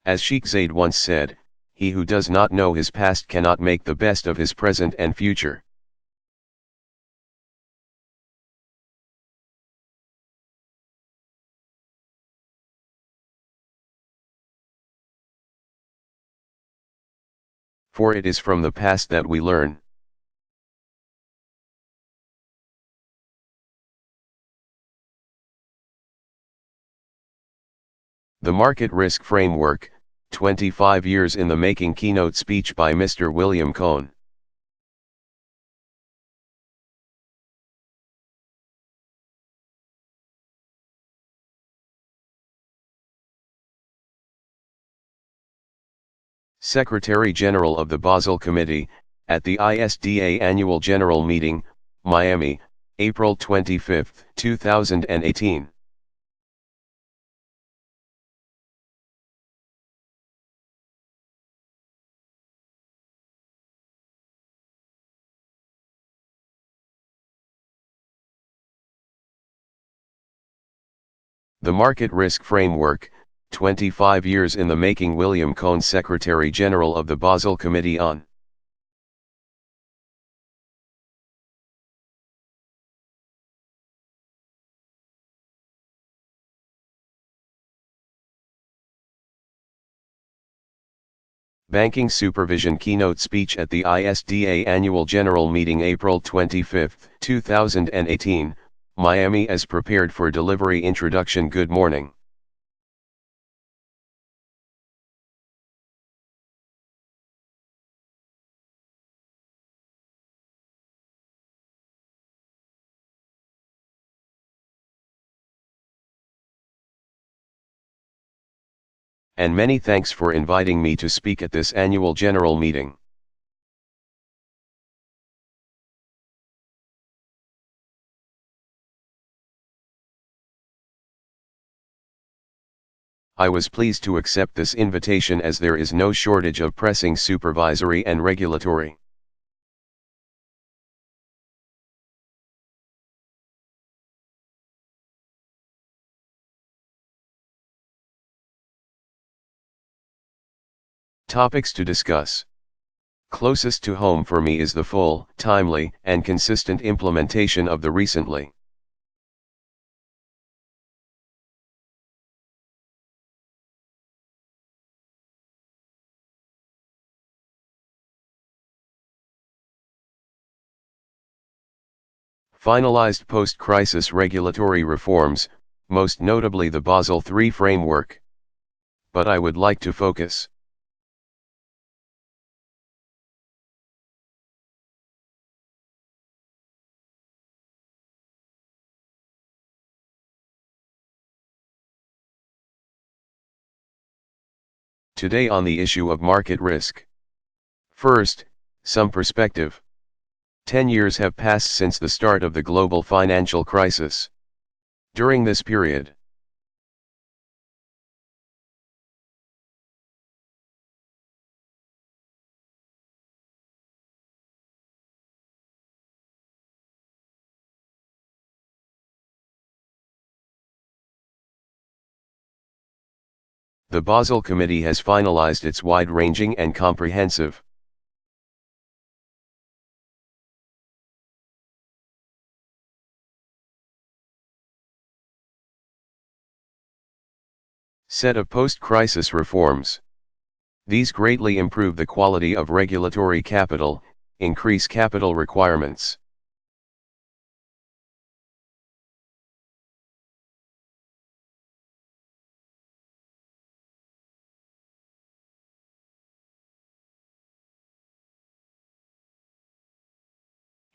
As Sheikh Zayed once said, he who does not know his past cannot make the best of his present and future. For it is from the past that we learn. The Market Risk Framework, 25 years in the making. Keynote speech by Mr. William Cohn. Secretary General of the Basel Committee, at the ISDA Annual General Meeting, Miami, April 25, 2018. The Market Risk Framework, 25 years in the making. William Cohn, Secretary General of the Basel Committee on Banking Supervision. Keynote speech at the ISDA Annual General Meeting, April 25, 2018, Miami. As prepared for delivery. Introduction. Good morning. And many thanks for inviting me to speak at this annual general meeting. I was pleased to accept this invitation as there is no shortage of pressing supervisory and regulatory topics to discuss. Closest to home for me is the full, timely, and consistent implementation of the recently finalized post-crisis regulatory reforms, most notably the Basel III framework. But I would like to focus today on the issue of market risk. First, some perspective. 10 years have passed since the start of the global financial crisis. During this period, the Basel Committee has finalized its wide-ranging and comprehensive set of post-crisis reforms. These greatly improve the quality of regulatory capital, increase capital requirements,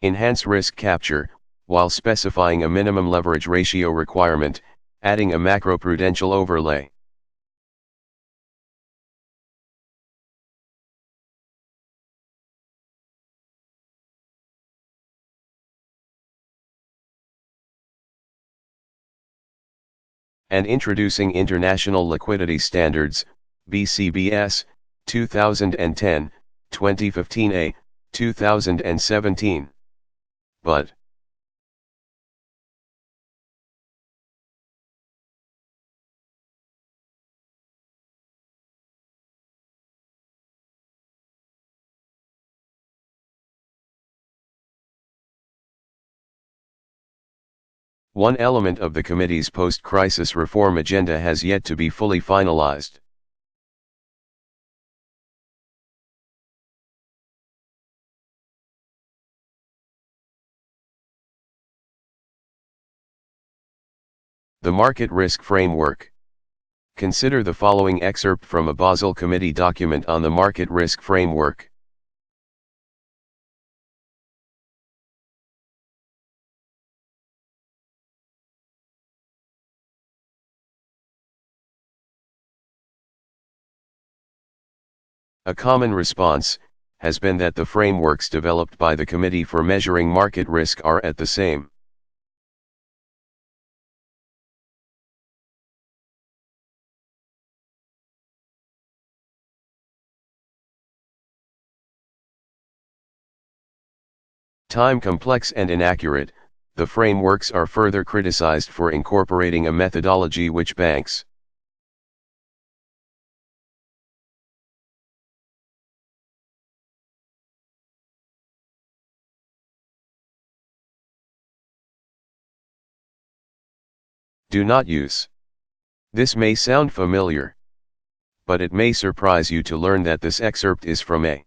enhance risk capture, while specifying a minimum leverage ratio requirement, adding a macroprudential overlay. And introducing International Liquidity Standards, BCBS, 2010, 2015A, 2017. But One element of the committee's post-crisis reform agenda has yet to be fully finalized. The Market Risk Framework. Consider the following excerpt from a Basel Committee document on the Market Risk Framework. A common response has been that the frameworks developed by the Committee for Measuring Market Risk are at the same time complex and inaccurate. The frameworks are further criticized for incorporating a methodology which banks do not use. This may sound familiar, but it may surprise you to learn that this excerpt is from a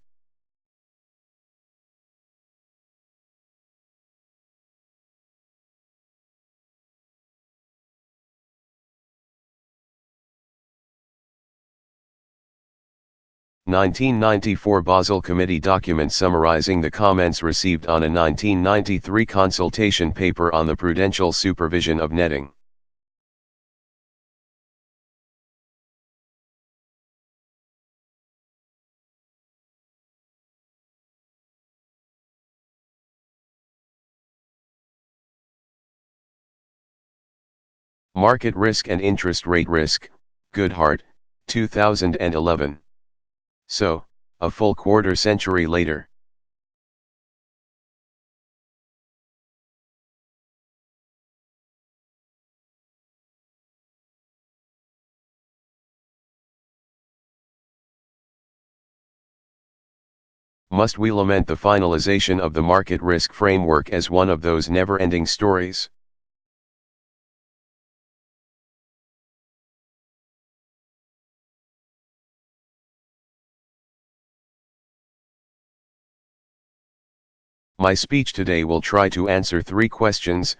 (1994) Basel Committee document summarizing the comments received on a 1993 consultation paper on the prudential supervision of netting. Market Risk and Interest Rate Risk, Goodhart, 2011. So, a full quarter century later. Must we lament the finalization of the market risk framework as one of those never-ending stories? My speech today will try to answer three questions.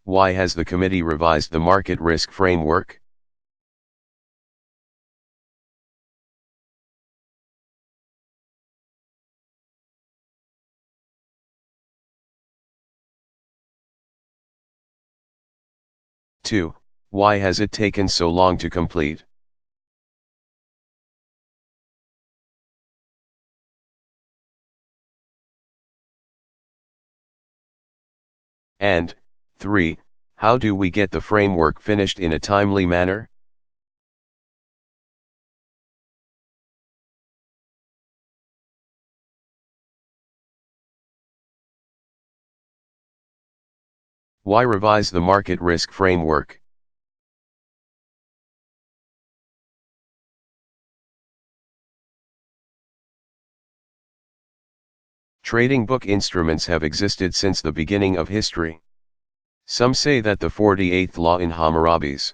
Why has the committee revised the market risk framework? Two, why has it taken so long to complete? And, 3, how do we get the framework finished in a timely manner? Why revise the market risk framework? Trading book instruments have existed since the beginning of history. Some say that the 48th law in Hammurabi's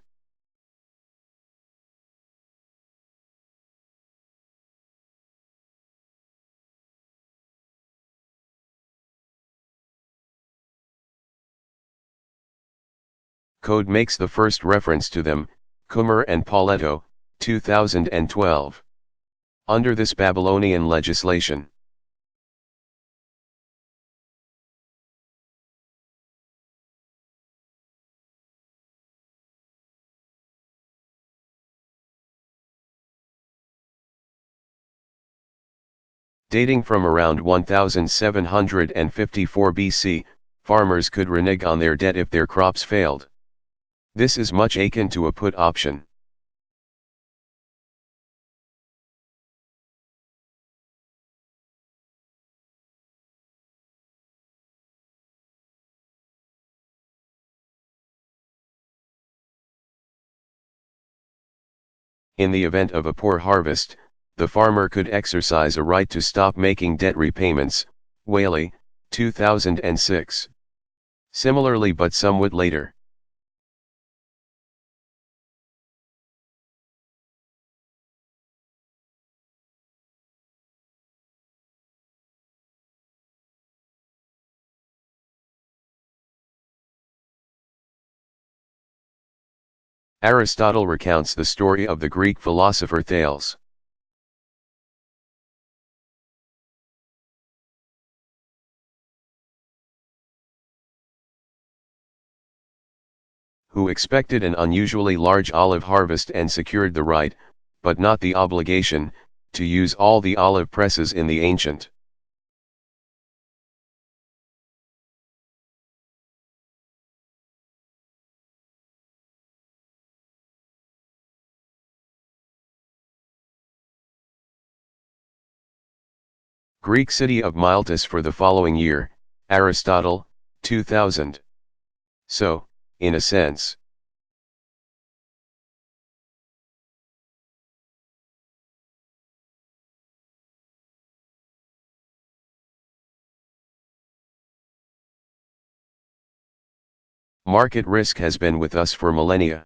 code makes the first reference to them, Kummer and Pauletto, 2012. Under this Babylonian legislation, dating from around 1754 BC, farmers could renege on their debt if their crops failed. This is much akin to a put option. In the event of a poor harvest, the farmer could exercise a right to stop making debt repayments. Whaley, 2006. Similarly but somewhat later. Aristotle recounts the story of the Greek philosopher Thales, who expected an unusually large olive harvest and secured the right, but not the obligation, to use all the olive presses in the ancient. Greek city of Miletus for the following year, Aristotle, 2000. So, in a sense, market risk has been with us for millennia.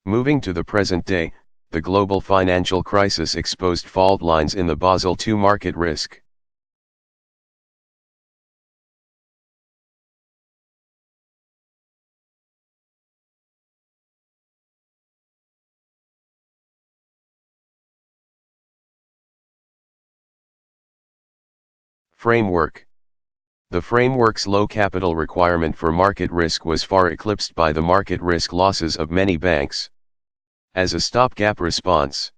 Moving to the present day, the global financial crisis exposed fault lines in the Basel II market risk. Framework. The framework's low capital requirement for market risk was far eclipsed by the market risk losses of many banks. As a stopgap response,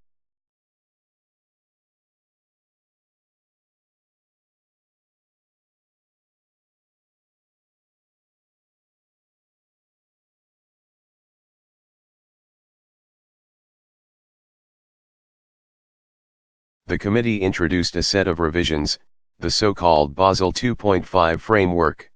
the committee introduced a set of revisions, the so-called Basel 2.5 framework.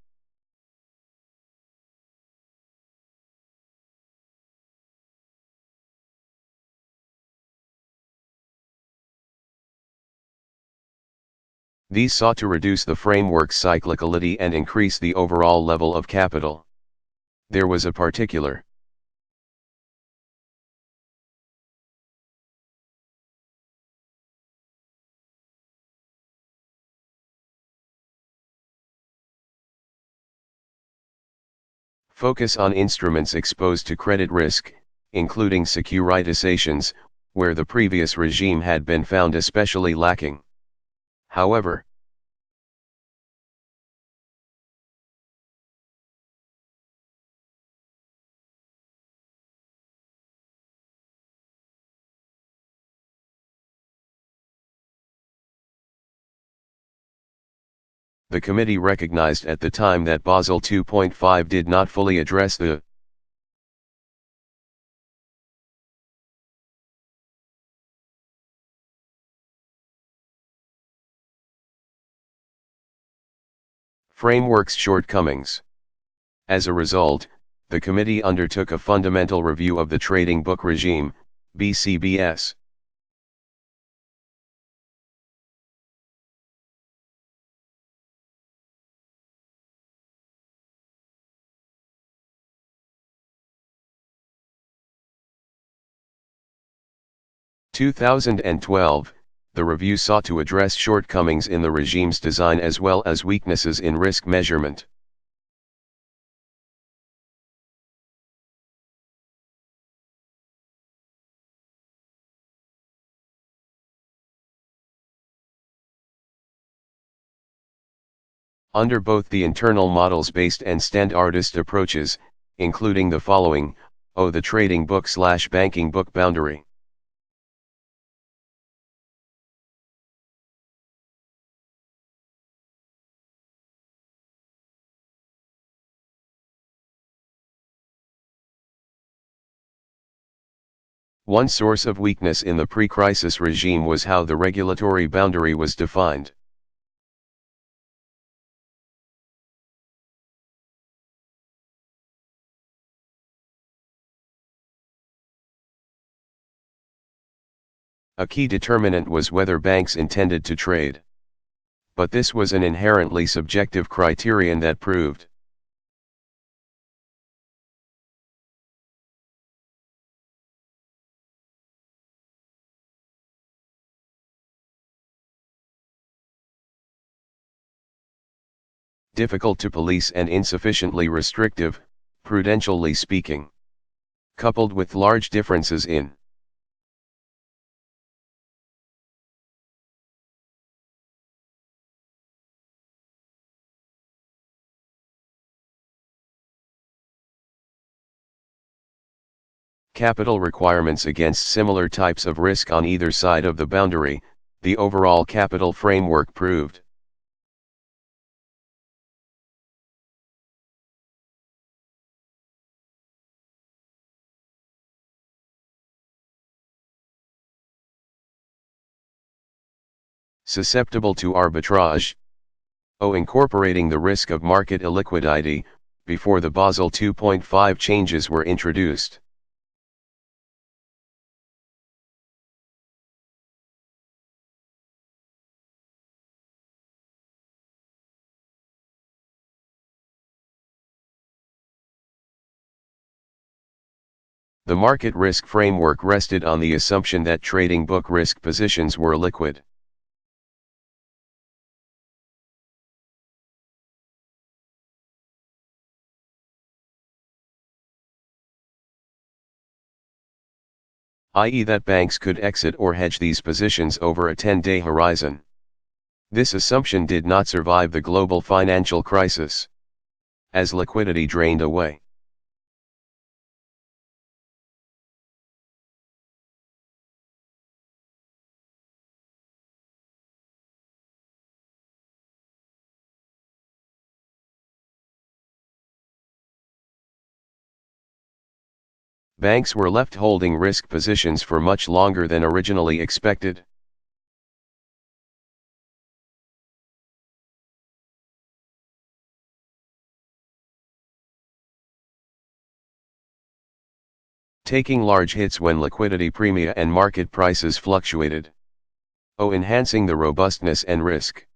These sought to reduce the framework's cyclicality and increase the overall level of capital. There was a particular focus on instruments exposed to credit risk, including securitizations, where the previous regime had been found especially lacking. However, the committee recognized at the time that Basel 2.5 did not fully address the framework's shortcomings. As a result, the committee undertook a fundamental review of the trading book regime, BCBS. In 2012, the review sought to address shortcomings in the regime's design as well as weaknesses in risk measurement. Under both the internal models-based and standardist approaches, including the following, the trading book/banking book boundary. One source of weakness in the pre-crisis regime was how the regulatory boundary was defined. A key determinant was whether banks intended to trade. But this was an inherently subjective criterion that proved difficult to police and insufficiently restrictive, prudentially speaking. Coupled with large differences in capital requirements against similar types of risk on either side of the boundary, the overall capital framework proved susceptible to arbitrage. Incorporating the risk of market illiquidity, before the Basel 2.5 changes were introduced. The market risk framework rested on the assumption that trading book risk positions were liquid. I.e., that banks could exit or hedge these positions over a 10-day horizon. This assumption did not survive the global financial crisis. As liquidity drained away, banks were left holding risk positions for much longer than originally expected. Taking large hits when liquidity premia and market prices fluctuated. Enhancing the robustness and risk.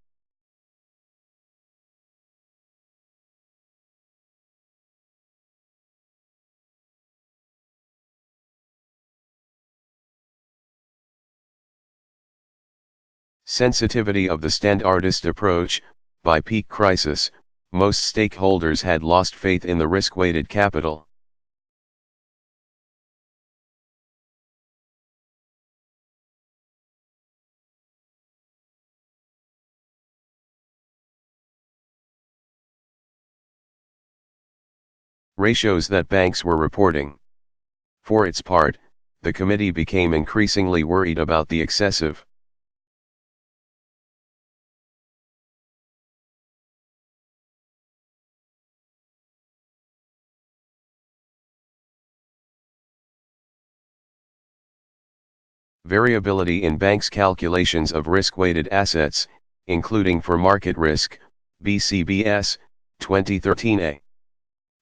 Sensitivity of the standardist approach. By peak crisis, most stakeholders had lost faith in the risk-weighted capital. Ratios that banks were reporting. For its part, the committee became increasingly worried about the excessive variability in banks' calculations of risk-weighted assets, including for market risk, BCBS, 2013a.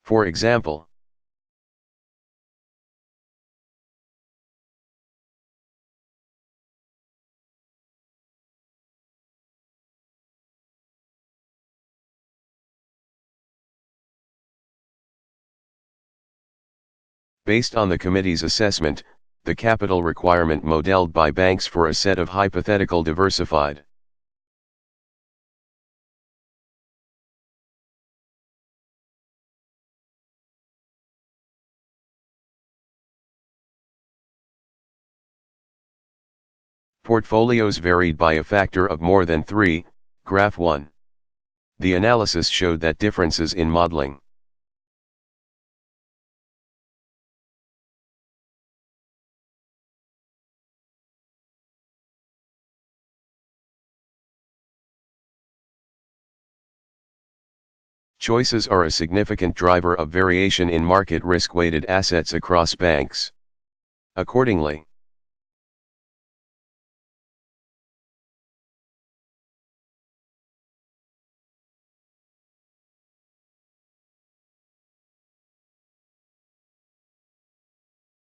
For example, based on the committee's assessment, the capital requirement modeled by banks for a set of hypothetical diversified portfolios varied by a factor of more than 3, Graph 1. The analysis showed that differences in modeling choices are a significant driver of variation in market risk-weighted assets across banks. Accordingly,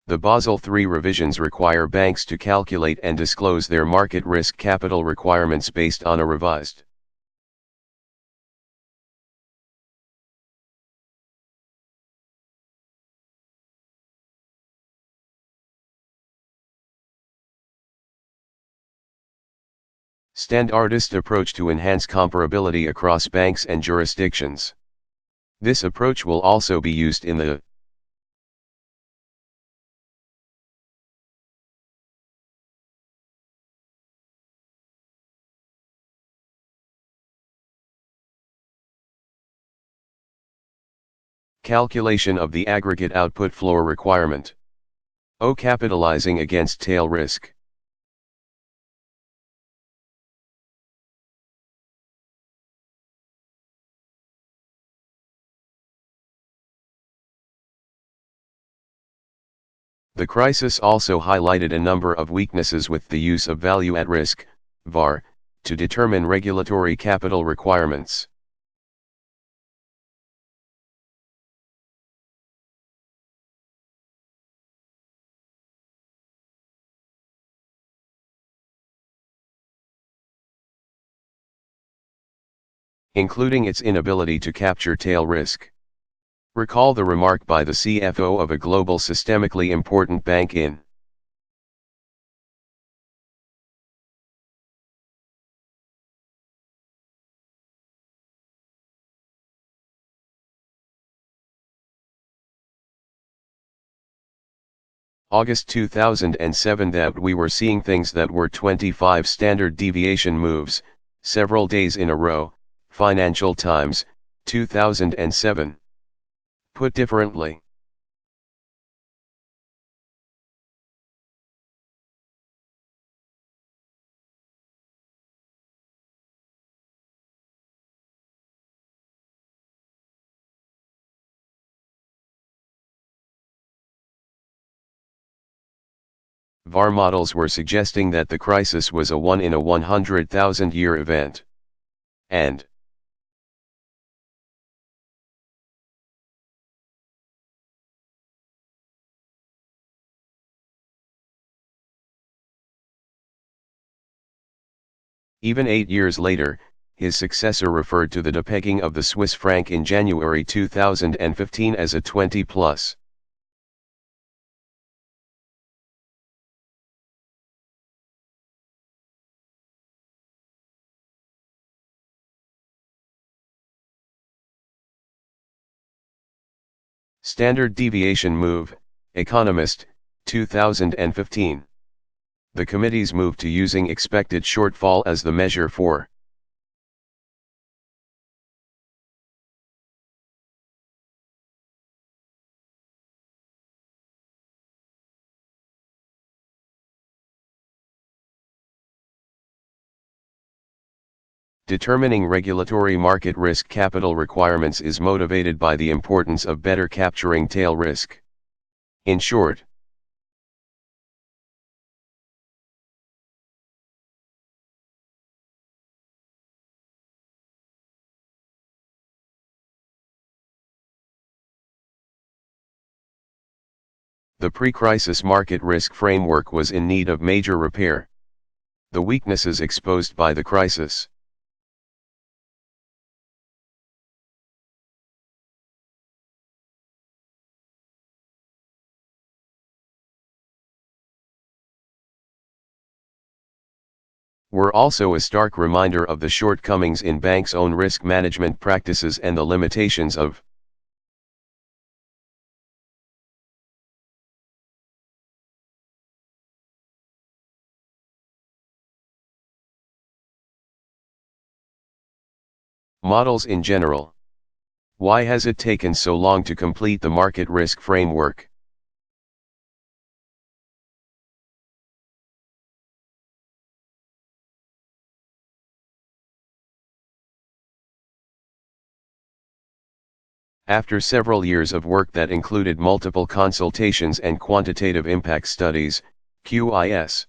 the Basel III revisions require banks to calculate and disclose their market risk capital requirements based on a revised Standardist approach to enhance comparability across banks and jurisdictions. This approach will also be used in the calculation of the aggregate output floor requirement. O. Capitalizing against tail risk. The crisis also highlighted a number of weaknesses with the use of value at risk, VAR, to determine regulatory capital requirements. Including its inability to capture tail risk. Recall the remark by the CFO of a global systemically important bank in August 2007 that we were seeing things that were 25 standard deviation moves, several days in a row. Financial Times, 2007. Put differently, VAR models were suggesting that the crisis was a 1 in a 100,000 year event. And even 8 years later, his successor referred to the depegging of the Swiss franc in January 2015 as a 20 plus. Standard deviation move, Economist, 2015. The committee's move to using expected shortfall as the measure for determining regulatory market risk capital requirements is motivated by the importance of better capturing tail risk. In short, the pre-crisis market risk framework was in need of major repair. The weaknesses exposed by the crisis. Were also a stark reminder of the shortcomings in banks' own risk management practices and the limitations of models in general. Why has it taken so long to complete the market risk framework? After several years of work that included multiple consultations and quantitative impact studies, QIS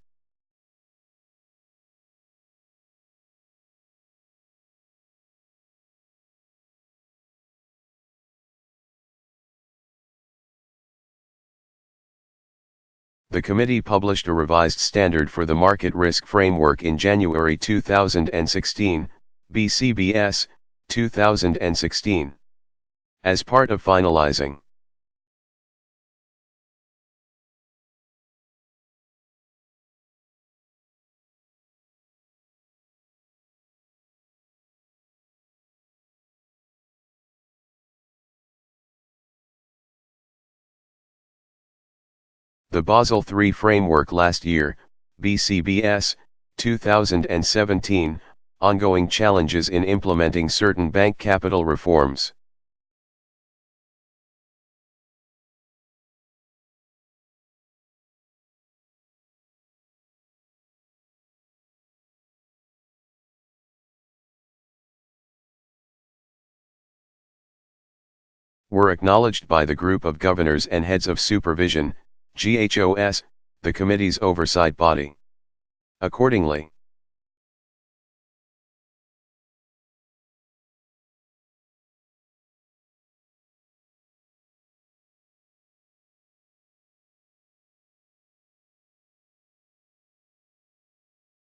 the committee published a revised standard for the market risk framework in January 2016, BCBS, 2016. As part of finalizing The Basel III framework last year, BCBS, 2017, ongoing challenges in implementing certain bank capital reforms. Were acknowledged by the Group of Governors and Heads of Supervision, GHOS, the committee's oversight body. Accordingly,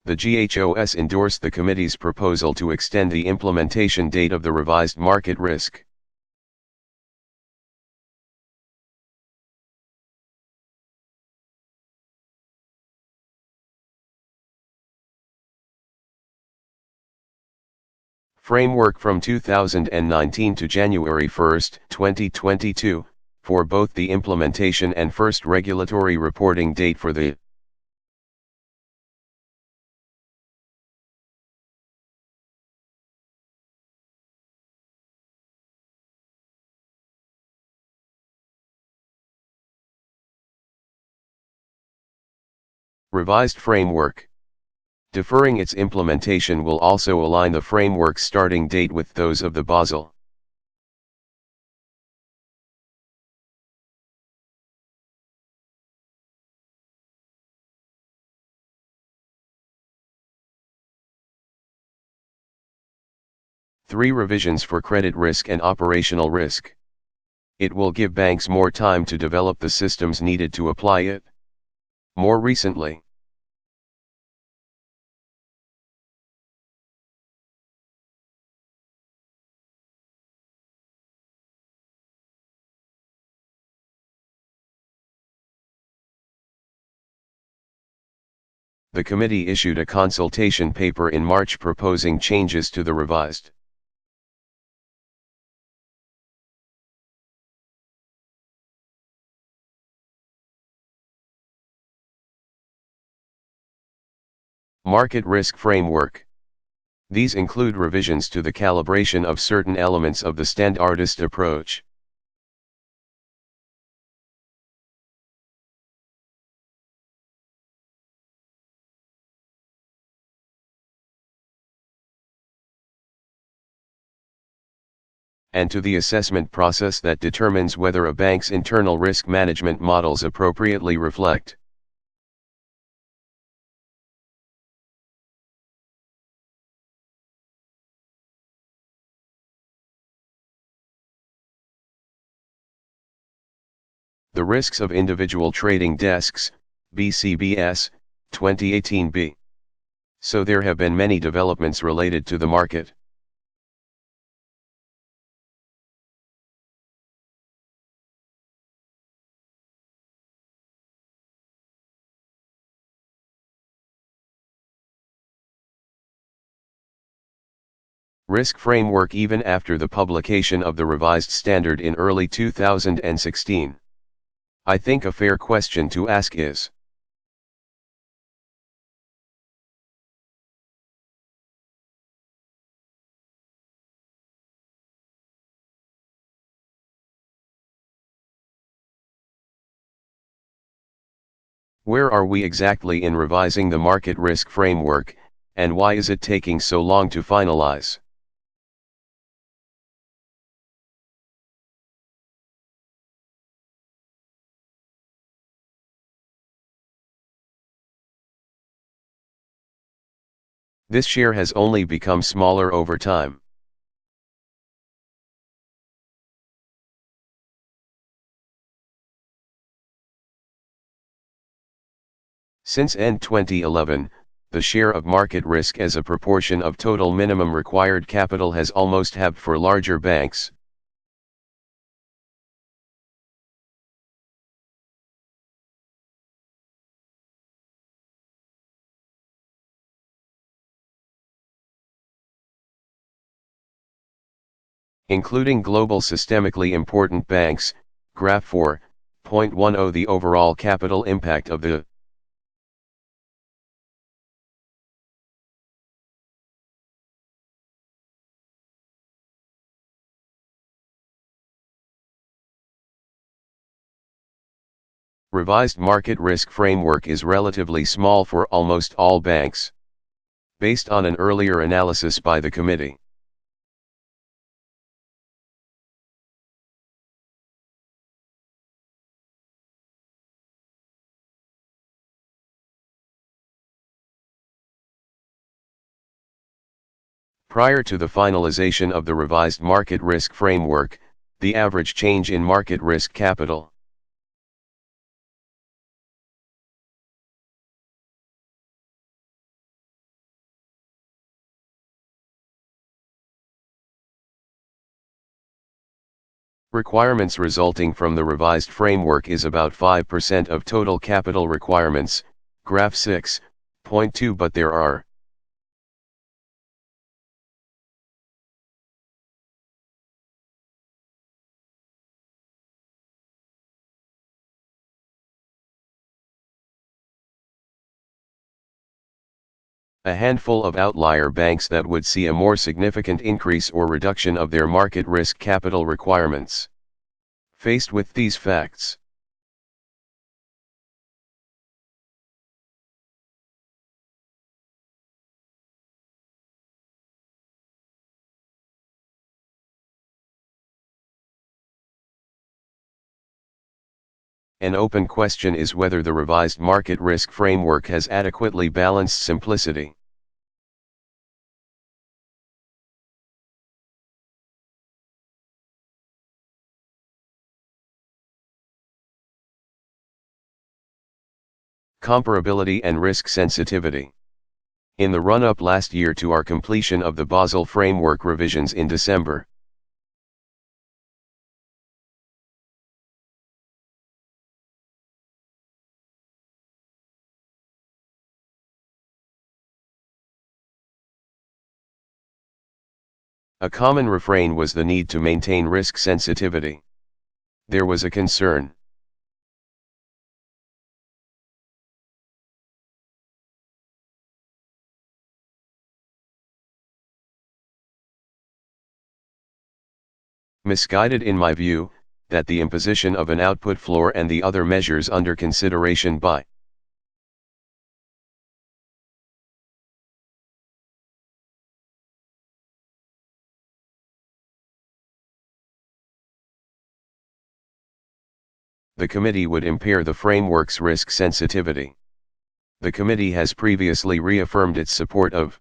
the GHOS endorsed the committee's proposal to extend the implementation date of the revised market risk. Framework from 2019 to January 1, 2022, for both the implementation and first regulatory reporting date for the revised framework. Deferring its implementation will also align the framework's starting date with those of the Basel. Three revisions for credit risk and operational risk. It will give banks more time to develop the systems needed to apply it. More recently, the committee issued a consultation paper in March proposing changes to the revised market risk framework. These include revisions to the calibration of certain elements of the standardist approach. And to the assessment process that determines whether a bank's internal risk management models appropriately reflect the risks of individual trading desks, BCBS, 2018b. So there have been many developments related to the market. Risk framework even after the publication of the revised standard in early 2016. I think a fair question to ask is, where are we exactly in revising the market risk framework, and why is it taking so long to finalize? This share has only become smaller over time. Since end 2011, the share of market risk as a proportion of total minimum required capital has almost halved for larger banks. Including global systemically important banks, Graph 4, .10 The overall capital impact of the revised market risk framework is relatively small for almost all banks, based on an earlier analysis by the committee. Prior to the finalization of the revised market risk framework, the average change in market risk capital requirements resulting from the revised framework is about 5% of total capital requirements, graph 6.2. But there are a handful of outlier banks that would see a more significant increase or reduction of their market risk capital requirements. Faced with these facts, an open question is whether the revised market risk framework has adequately balanced simplicity, comparability and risk sensitivity. In the run-up last year to our completion of the Basel framework revisions in December, a common refrain was the need to maintain risk sensitivity. There was a concern misguided in my view, that the imposition of an output floor and the other measures under consideration by the committee would impair the framework's risk sensitivity. The committee has previously reaffirmed its support of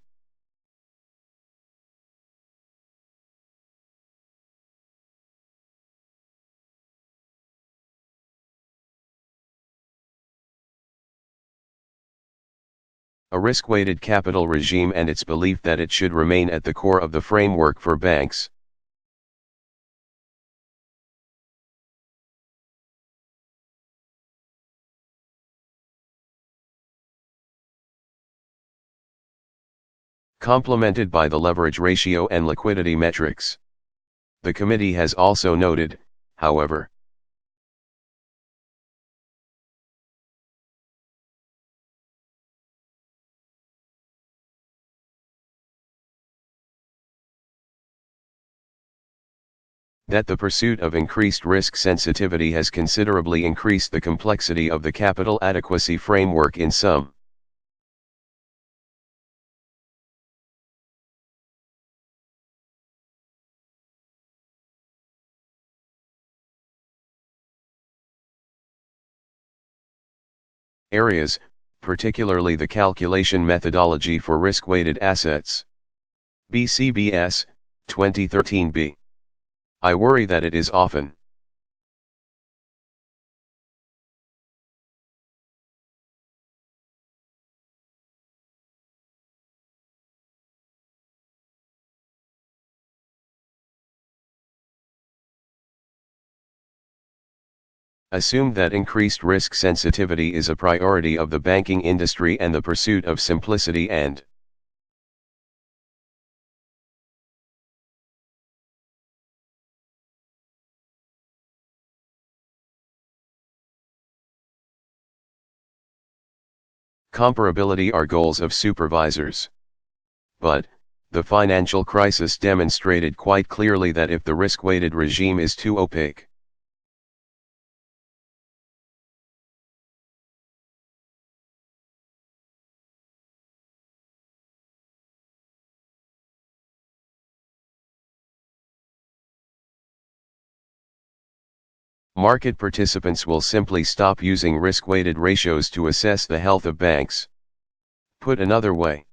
a risk-weighted capital regime and its belief that it should remain at the core of the framework for banks. Complemented by the leverage ratio and liquidity metrics. The committee has also noted, however, that the pursuit of increased risk sensitivity has considerably increased the complexity of the capital adequacy framework in some areas, particularly the calculation methodology for risk-weighted assets. BCBS, 2013b. I worry that it is often assumed that increased risk sensitivity is a priority of the banking industry and the pursuit of simplicity and Comparability are goals of supervisors. But, the financial crisis demonstrated quite clearly that if the risk-weighted regime is too opaque, market participants will simply stop using risk-weighted ratios to assess the health of banks. Put another way,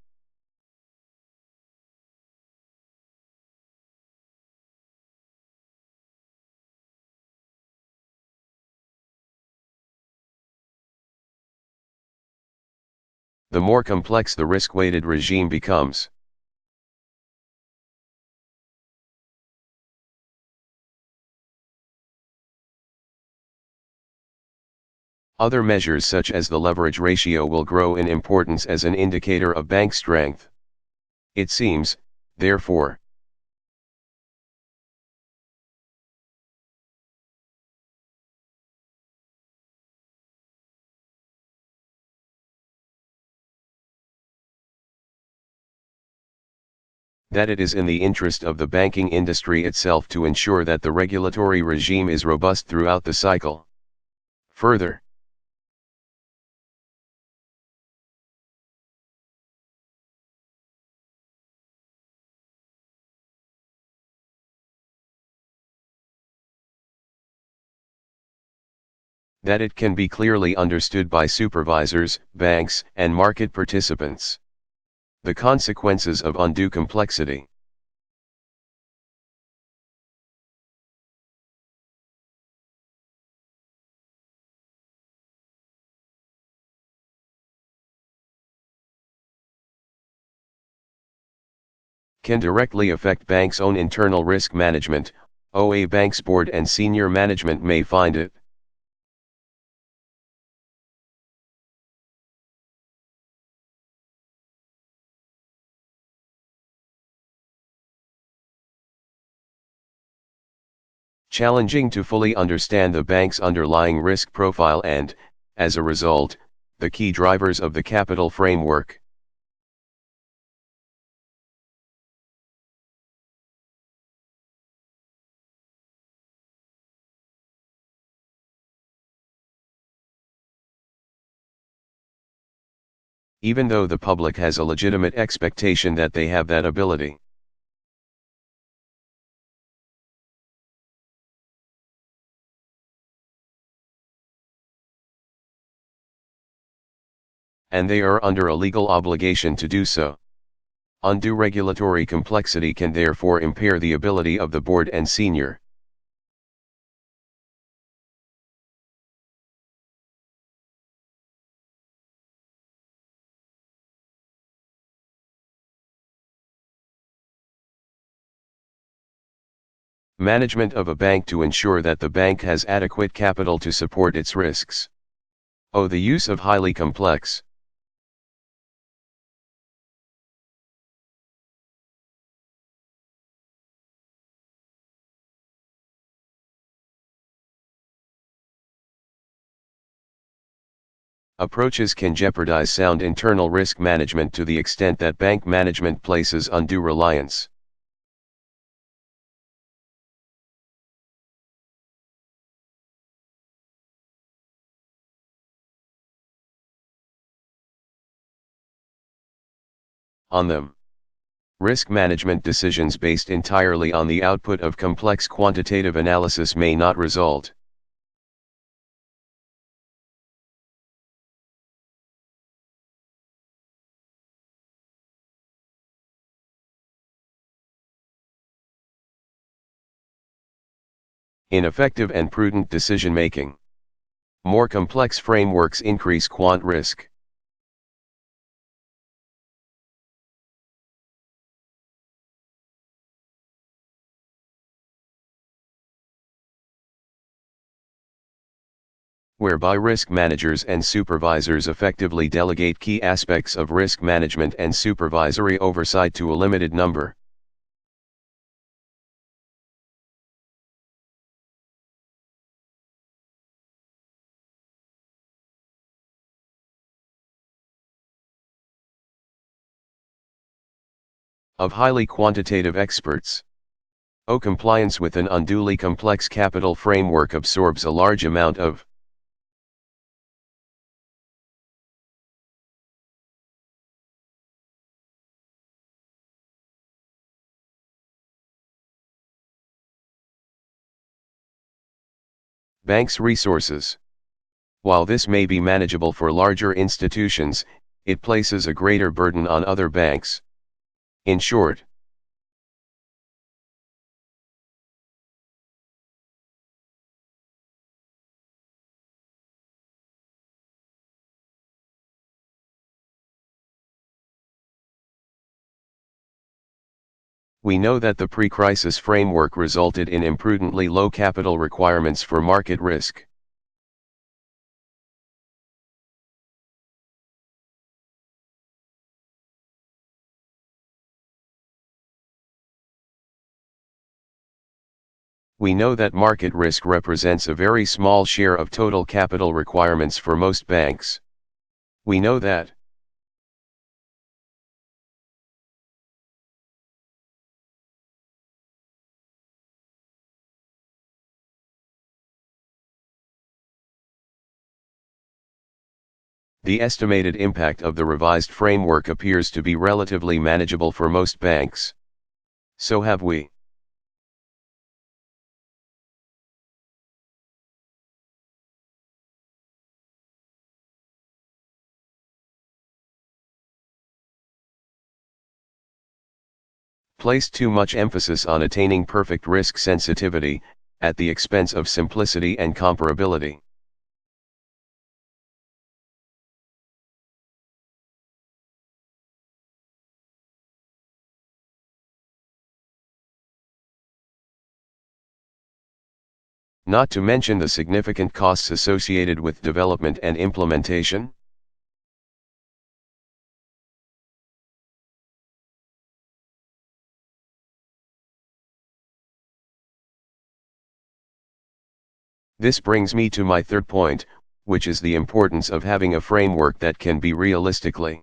the more complex the risk-weighted regime becomes, other measures such as the leverage ratio will grow in importance as an indicator of bank strength. It seems, therefore, that it is in the interest of the banking industry itself to ensure that the regulatory regime is robust throughout the cycle. Further, that it can be clearly understood by supervisors, banks, and market participants. The consequences of undue complexity. Can directly affect banks' own internal risk management. A bank's board and senior management may find it challenging to fully understand the bank's underlying risk profile and, as a result, the key drivers of the capital framework. Even though the public has a legitimate expectation that they have that ability. And they are under a legal obligation to do so. Undue regulatory complexity can therefore impair the ability of the board and senior management of a bank to ensure that the bank has adequate capital to support its risks. The use of highly complex approaches can jeopardize sound internal risk management to the extent that bank management places undue reliance on them. Risk management decisions based entirely on the output of complex quantitative analysis may not result in effective and prudent decision-making. More complex frameworks increase quant risk. Whereby risk managers and supervisors effectively delegate key aspects of risk management and supervisory oversight to a limited number of highly quantitative experts. Compliance with an unduly complex capital framework absorbs a large amount of banks' resources. While this may be manageable for larger institutions, it places a greater burden on other banks. In short, we know that the pre-crisis framework resulted in imprudently low capital requirements for market risk. We know that market risk represents a very small share of total capital requirements for most banks. We know that the estimated impact of the revised framework appears to be relatively manageable for most banks. So have we. Placed too much emphasis on attaining perfect risk sensitivity, at the expense of simplicity and comparability. Not to mention the significant costs associated with development and implementation. This brings me to my third point, which is the importance of having a framework that can be realistically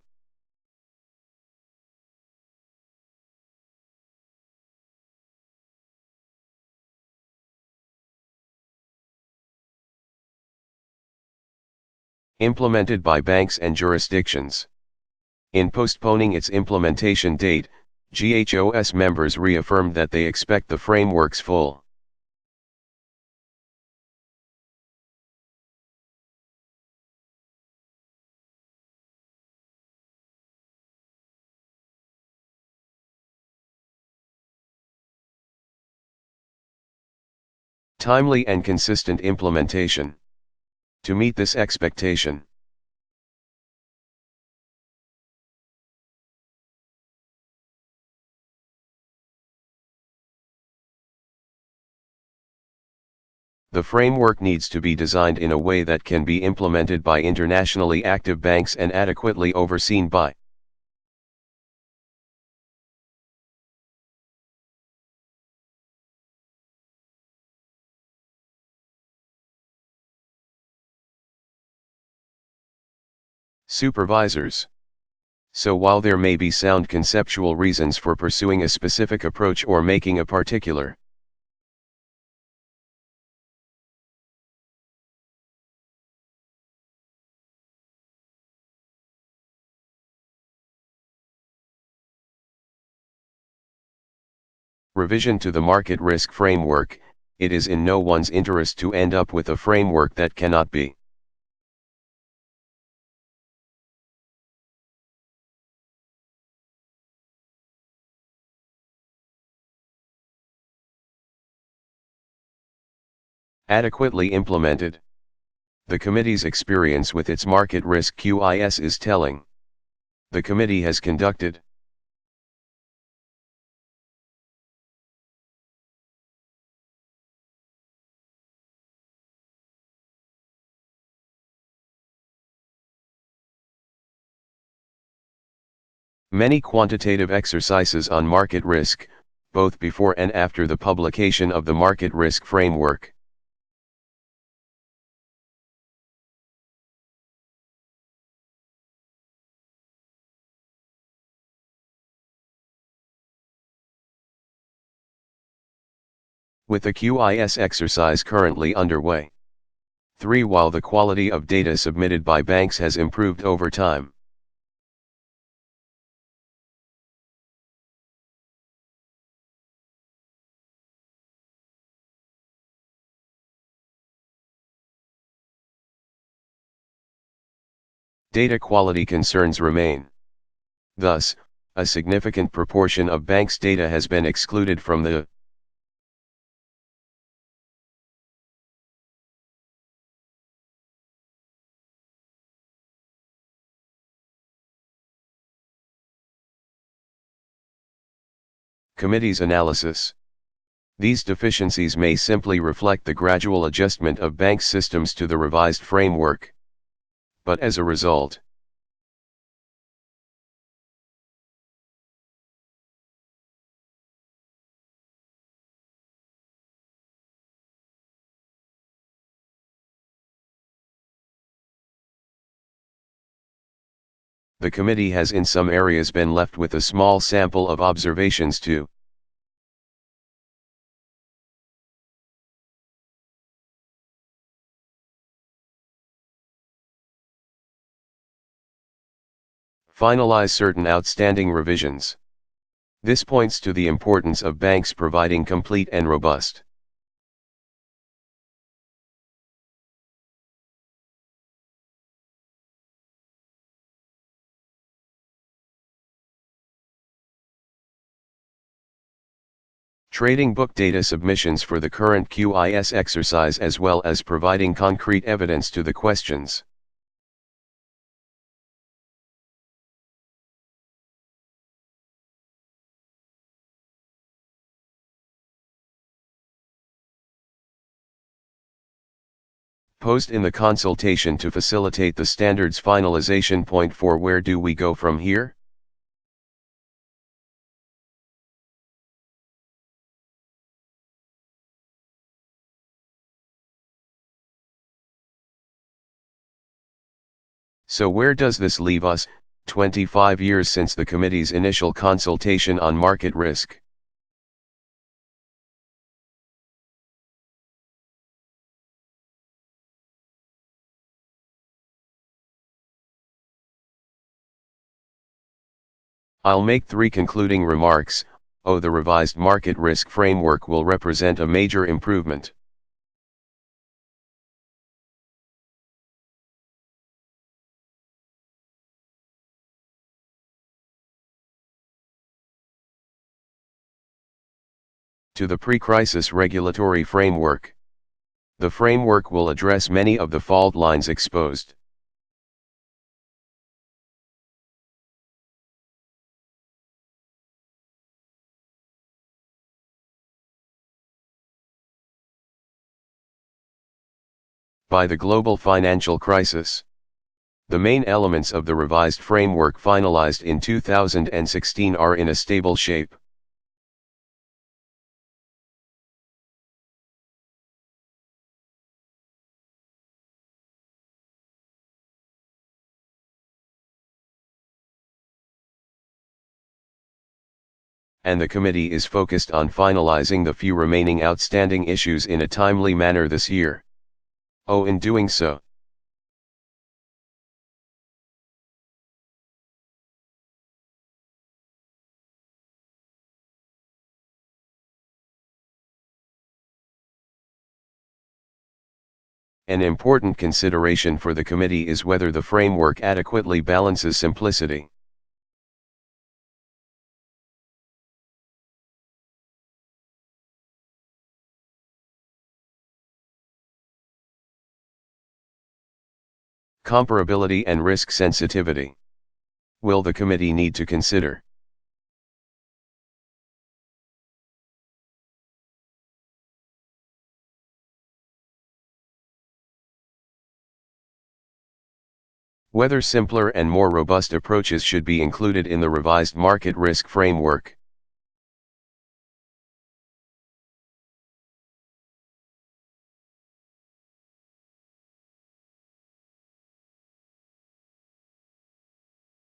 implemented by banks and jurisdictions. In postponing its implementation date, GHOS members reaffirmed that they expect the framework's full timely and consistent implementation. To meet this expectation, the framework needs to be designed in a way that can be implemented by internationally active banks and adequately overseen by supervisors. So while there may be sound conceptual reasons for pursuing a specific approach or making a particular revision to the market risk framework, it is in no one's interest to end up with a framework that cannot be adequately implemented. The committee's experience with its market risk QIS is telling. The committee has conducted many quantitative exercises on market risk, both before and after the publication of the market risk framework. with the QIS exercise currently underway. 3. While the quality of data submitted by banks has improved over time. Data quality concerns remain. Thus, a significant proportion of banks' data has been excluded from the committee's analysis. These deficiencies may simply reflect the gradual adjustment of bank systems to the revised framework. But as a result, the committee has in some areas been left with a small sample of observations to finalize certain outstanding revisions. This points to the importance of banks providing complete and robust trading book data submissions for the current QIS exercise, as well as providing concrete evidence to the questions. Posed in the consultation to facilitate the standards finalization. Point 4. Where do we go from here? So where does this leave us, 25 years since the committee's initial consultation on market risk? I'll make 3 concluding remarks. The revised market risk framework will represent a major improvement. To the pre-crisis regulatory framework. The framework will address many of the fault lines exposed by the global financial crisis. The main elements of the revised framework finalized in 2016 are in a stable shape. And the committee is focused on finalizing the few remaining outstanding issues in a timely manner this year. In doing so, an important consideration for the committee is whether the framework adequately balances simplicity, comparability, and risk sensitivity. Will the committee need to consider whether simpler and more robust approaches should be included in the revised market risk framework?